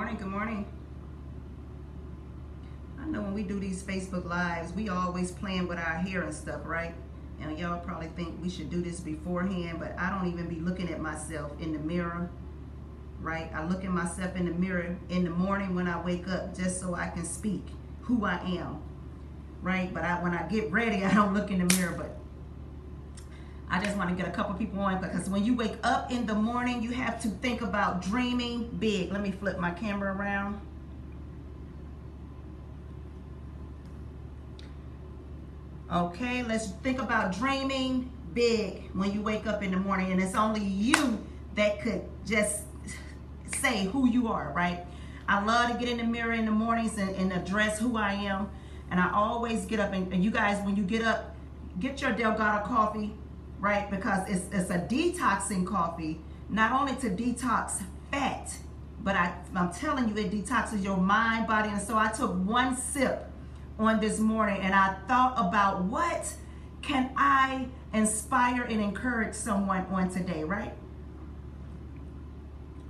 morning, good morning. I know when we do these Facebook Lives, we always playing with our hair and stuff, right? And y'all probably think we should do this beforehand, but I don't even be looking at myself in the mirror, right? I look at myself in the mirror in the morning when I wake up just so I can speak who I am, right? But when I get ready, I don't look in the mirror, but I just want to get a couple people on, because when you wake up in the morning, you have to think about dreaming big. Let me flip my camera around. Okay, let's think about dreaming big when you wake up in the morning, and it's only you that could just say who you are, right? I love to get in the mirror in the mornings and address who I am, and I always get up, and you guys, when you get up, get your Delgado coffee, right? Because it's a detoxing coffee, not only to detox fat, but I'm telling you, it detoxes your mind, body, and so I took one sip on this morning, and I thought about what can I inspire and encourage someone on today, right?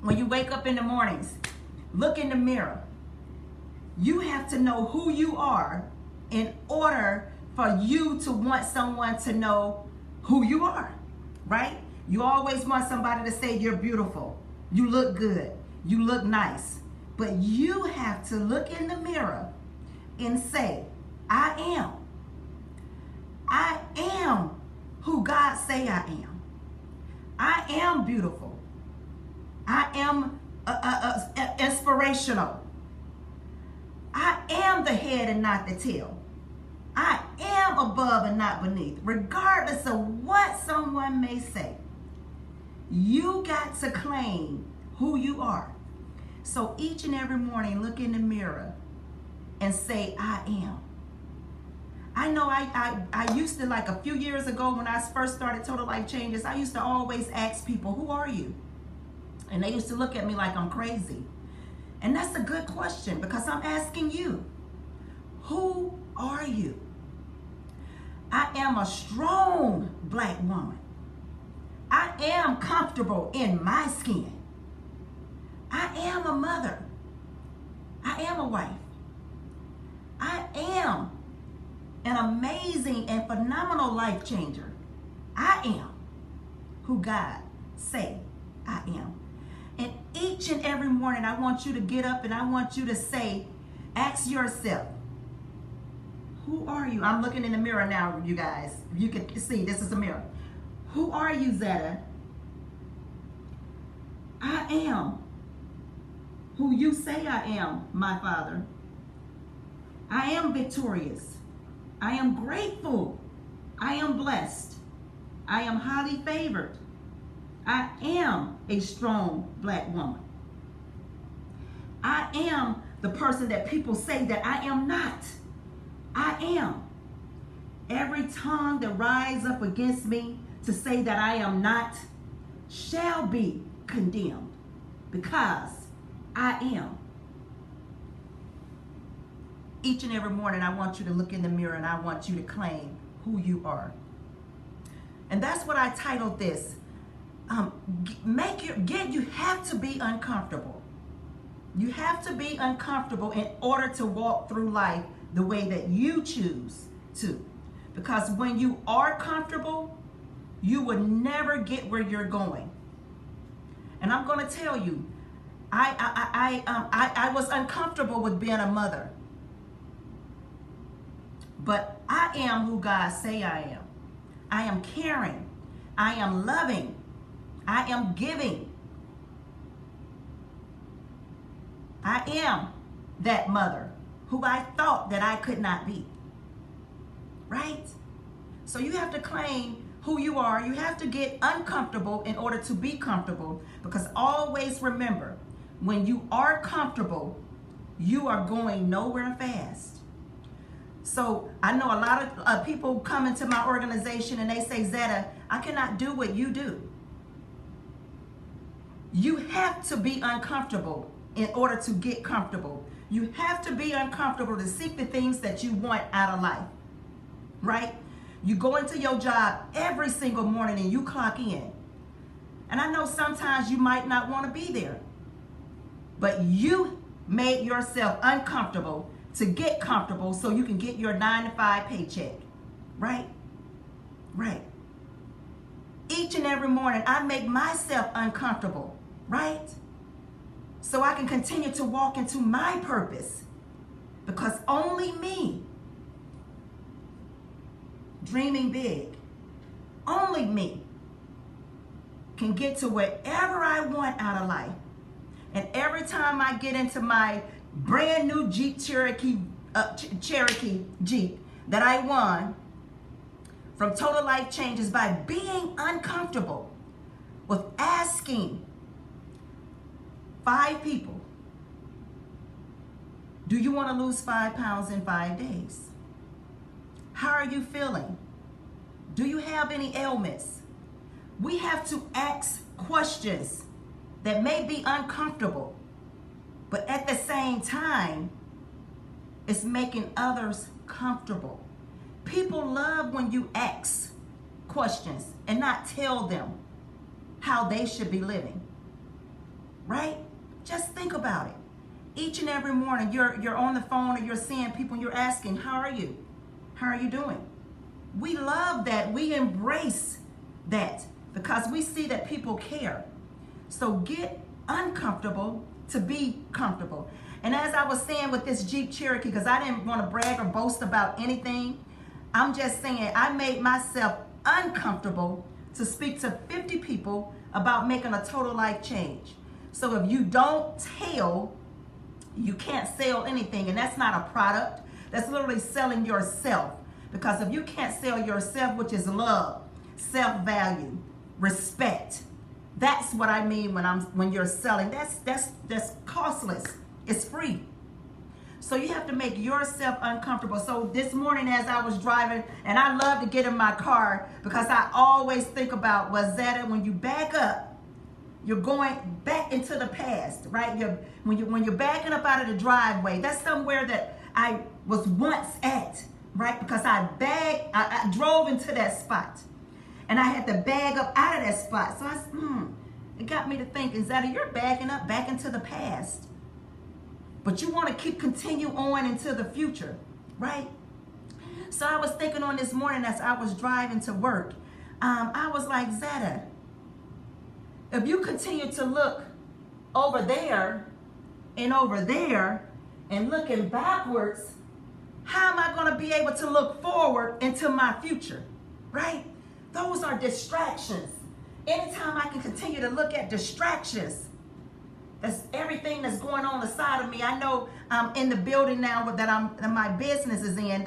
When you wake up in the mornings, look in the mirror. You have to know who you are in order for you to want someone to know who you are, right? You always want somebody to say you're beautiful, you look good, you look nice. But you have to look in the mirror and say, I am who God say I am. I am beautiful. I am inspirational. I am the head and not the tail. I am above and not beneath, regardless of what someone may say. You got to claim who you are. So each and every morning, look in the mirror and say, I am. I know I used to, like a few years ago when I first started Total Life Changes, I used to always ask people, who are you? And they used to look at me like I'm crazy. And that's a good question, because I'm asking you, who are you? I am a strong black woman. I am comfortable in my skin. I am a mother. I am a wife. I am an amazing and phenomenal life changer. I am who God say I am. And each and every morning, I want you to get up and I want you to say, ask yourself, who are you? I'm looking in the mirror now, you guys. You can see, this is a mirror. Who are you, Zetta? I am who you say I am, my Father. I am victorious. I am grateful. I am blessed. I am highly favored. I am a strong black woman. I am the person that people say that I am not. I am. Every tongue that rise up against me to say that I am not shall be condemned, because I am. Each and every morning, I want you to look in the mirror and I want you to claim who you are. And that's what I titled this. You have to be uncomfortable. You have to be uncomfortable in order to walk through life the way that you choose to. Because when you are comfortable, you will never get where you're going. And I'm going to tell you, I was uncomfortable with being a mother. But I am who God say I am. I am caring. I am loving. I am giving. I am that mother who I thought that I could not be. Right? So you have to claim who you are. You have to get uncomfortable in order to be comfortable, because always remember, when you are comfortable, you are going nowhere fast. So I know a lot of people come into my organization and they say, Zetta, I cannot do what you do. You have to be uncomfortable in order to get comfortable. You have to be uncomfortable to seek the things that you want out of life, right? You go into your job every single morning and you clock in. And I know sometimes you might not want to be there, but you made yourself uncomfortable to get comfortable so you can get your 9-to-5 paycheck. Right? Right. Each and every morning, I make myself uncomfortable. Right? So I can continue to walk into my purpose. Because only me, dreaming big, only me can get to wherever I want out of life. And every time I get into my brand new Jeep Cherokee Jeep that I won from Total Life Changes by being uncomfortable with asking 5 people, do you want to lose 5 pounds in 5 days? How are you feeling? Do you have any ailments? We have to ask questions that may be uncomfortable, but at the same time, it's making others comfortable. People love when you ask questions and not tell them how they should be living. Right? Just think about it. Each and every morning, you're on the phone or you're seeing people and you're asking, how are you? How are you doing? We love that. We embrace that because we see that people care. So get uncomfortable to be comfortable. And as I was saying with this Jeep Cherokee, because I didn't want to brag or boast about anything, I'm just saying I made myself uncomfortable to speak to 50 people about making a total life change. So if you don't tell, you can't sell anything. And that's not a product. That's literally selling yourself. Because if you can't sell yourself, which is love, self-value, respect, that's what I mean when you're selling. That's costless. It's free. So you have to make yourself uncomfortable. So this morning as I was driving, and I love to get in my car because I always think about, well, Zetta, when you back up, you're going back into the past, right? When you're backing up out of the driveway, that's somewhere that I was once at, right? Because I drove into that spot, and I had to bag up out of that spot. So it got me to thinking, Zetta, you're backing up back into the past, but you want to continue on into the future, right? So I was thinking on this morning as I was driving to work, I was like, Zetta, if you continue to look over there and looking backwards, how am I going to be able to look forward into my future, right? Those are distractions. Anytime I can continue to look at distractions, that's everything that's going on the side of me. I know in the building now that my business is in,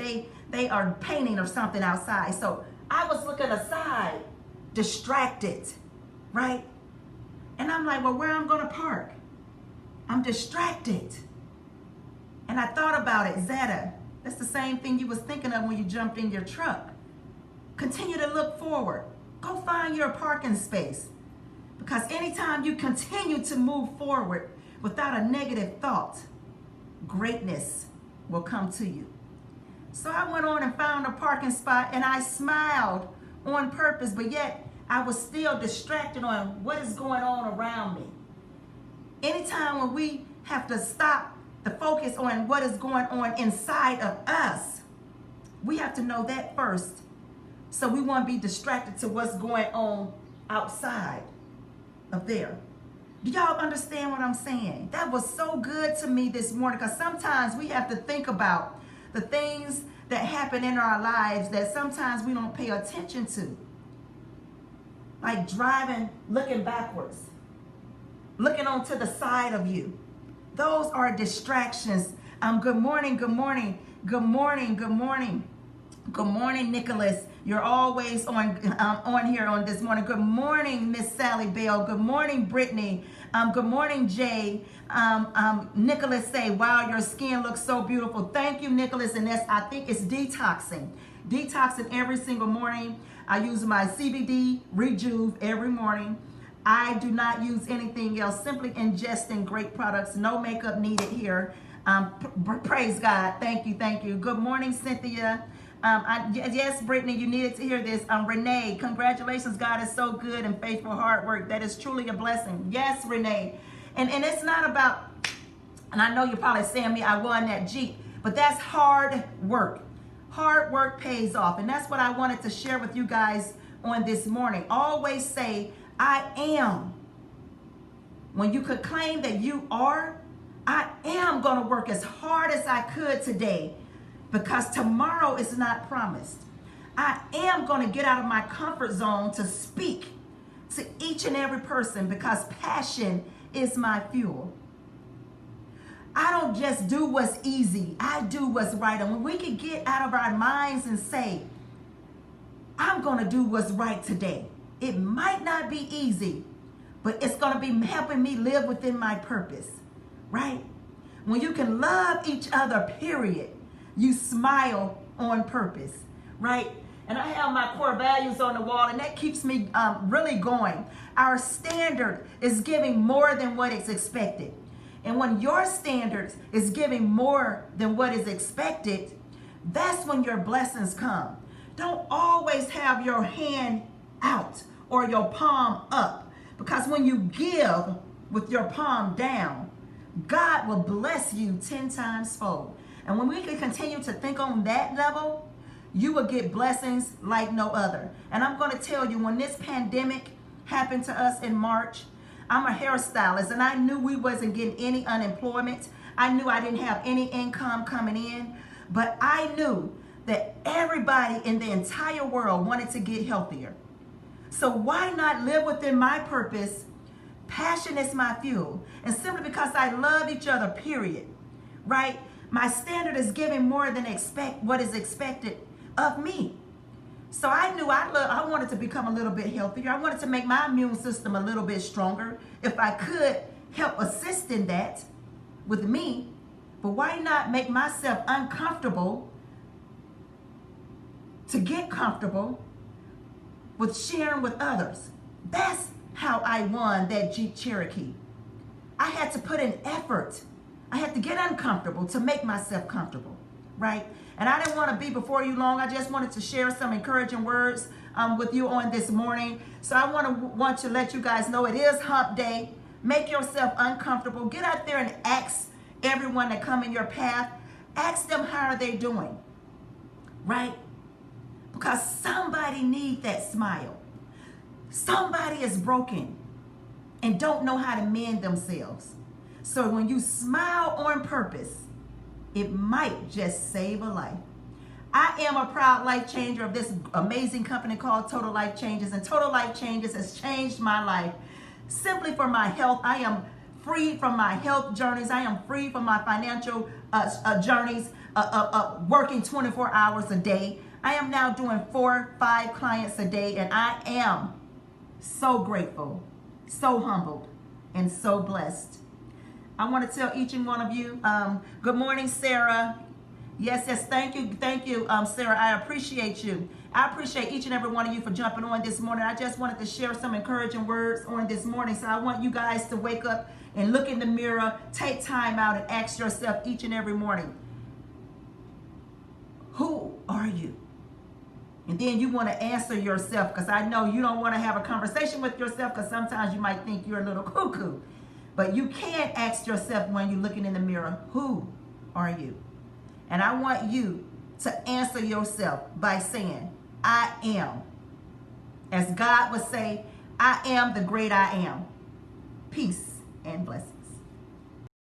they are painting or something outside. So I was looking aside, distracted, right? And I'm like, well, where I'm going to park? I'm distracted. And I thought about it, Zetta, that's the same thing you was thinking of when you jumped in your truck. Continue to look forward. Go find your parking space. Because anytime you continue to move forward without a negative thought, greatness will come to you. So I went on and found a parking spot, and I smiled on purpose, but yet I was still distracted on what is going on around me. Anytime when we have to stop the focus on what is going on inside of us, we have to know that first. So we won't be distracted to what's going on outside of there. Do y'all understand what I'm saying? That was so good to me this morning, because sometimes we have to think about the things that happen in our lives that sometimes we don't pay attention to. Like driving, looking backwards, looking onto the side of you. Those are distractions. Good morning, good morning, good morning, good morning. Good morning, Nicholas. You're always on here on this morning. Good morning, Miss Sally Bell. Good morning, Brittany. Good morning, Jay. Nicholas say, wow, your skin looks so beautiful. Thank you, Nicholas. And I think it's detoxing. Detoxing every single morning. I use my CBD Rejuve every morning. I do not use anything else. Simply ingesting great products. No makeup needed here. Praise God. Thank you. Thank you. Good morning, Cynthia. Yes, Brittany, you needed to hear this. Renee, congratulations. God is so good and faithful, hard work. That is truly a blessing. Yes, Renee. And it's not about And I know you're probably saying me, I won that Jeep, but that's hard work. Hard work pays off. And that's what I wanted to share with you guys on this morning. Always say, I am. When you could claim that you are, I am going to work as hard as I could today because tomorrow is not promised. I am going to get out of my comfort zone to speak to each and every person because passion is my fuel. I don't just do what's easy. I do what's right. And when we can get out of our minds and say, I'm going to do what's right today. It might not be easy, but it's going to be helping me live within my purpose, right? When you can love each other, period, you smile on purpose, right? And I have my core values on the wall, and that keeps me really going. Our standard is giving more than what is expected. And when your standards is giving more than what is expected, that's when your blessings come. Don't always have your hand out or your palm up, because when you give with your palm down, God will bless you 10 times fold. And when we can continue to think on that level, you will get blessings like no other. And I'm going to tell you, when this pandemic happened to us in March, I'm a hairstylist, and I knew we wasn't getting any unemployment. I knew I didn't have any income coming in, but I knew that everybody in the entire world wanted to get healthier. So why not live within my purpose? Passion is my fuel. And simply because I love each other, period, right? My standard is giving more than what is expected of me. So I knew I wanted to become a little bit healthier. I wanted to make my immune system a little bit stronger. If I could help assist in that with me, but why not make myself uncomfortable to get comfortable with sharing with others? That's how I won that Jeep Cherokee. I had to put in effort. I had to get uncomfortable to make myself comfortable, right? And I didn't want to be before you long. I just wanted to share some encouraging words with you on this morning. So I want to let you guys know it is hump day. Make yourself uncomfortable. Get out there and ask everyone that come in your path. Ask them how are they doing, right? Because somebody needs that smile. Somebody is broken and don't know how to mend themselves. So when you smile on purpose, it might just save a life. I am a proud life changer of this amazing company called Total Life Changes, and Total Life Changes has changed my life simply for my health. I am free from my health journeys. I am free from my financial journeys, working 24 hours a day. I am now doing 4-5 clients a day, and I am so grateful, so humbled, and so blessed. I want to tell each and one of you, good morning, Sarah. Yes, thank you, Sarah. I appreciate you. I appreciate each and every one of you for jumping on this morning. I just wanted to share some encouraging words on this morning. So I want you guys to wake up and look in the mirror, take time out and ask yourself each and every morning, who are you? And then you want to answer yourself, because I know you don't want to have a conversation with yourself, because sometimes you might think you're a little cuckoo. But you can ask yourself when you're looking in the mirror, who are you? And I want you to answer yourself by saying, I am. As God would say, I am the great I am. Peace and blessings.